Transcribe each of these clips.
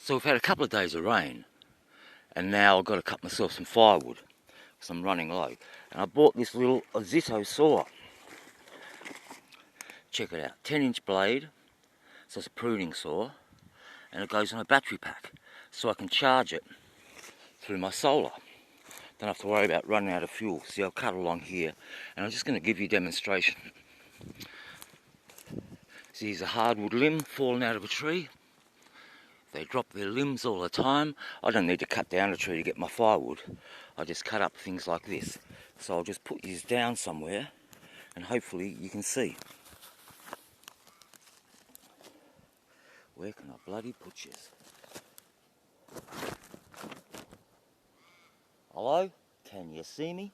So we've had a couple of days of rain, and now I've got to cut myself some firewood because I'm running low. And I bought this little Ozito saw. Check it out, 10-inch blade, so it's a pruning saw, and it goes on a battery pack, so I can charge it through my solar. Don't have to worry about running out of fuel. See, I'll cut along here, and I'm just going to give you a demonstration. See, here's a hardwood limb falling out of a tree. They drop their limbs all the time. I don't need to cut down a tree to get my firewood. I just cut up things like this. So I'll just put these down somewhere and hopefully you can see. Where can I bloody put this? Hello? Can you see me?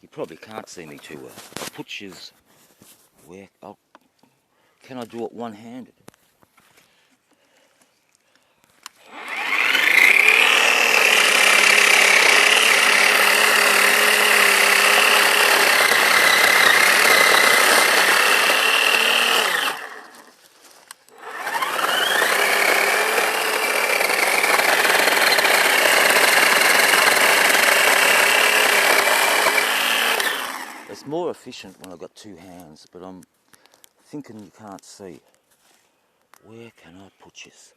You probably can't see me too well. I'll put yous where... can I do it one-handed? It's more efficient when I've got two hands, but I'm thinking you can't see. Where can I put this?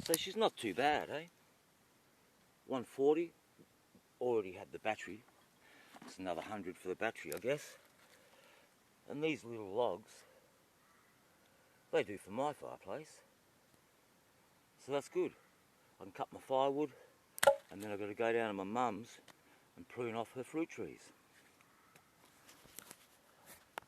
So she's not too bad, eh? 140, already had the battery. It's another 100 for the battery, I guess. And these little logs, they do for my fireplace. So that's good. I can cut my firewood, and then I've got to go down to my mum's and prune off her fruit trees.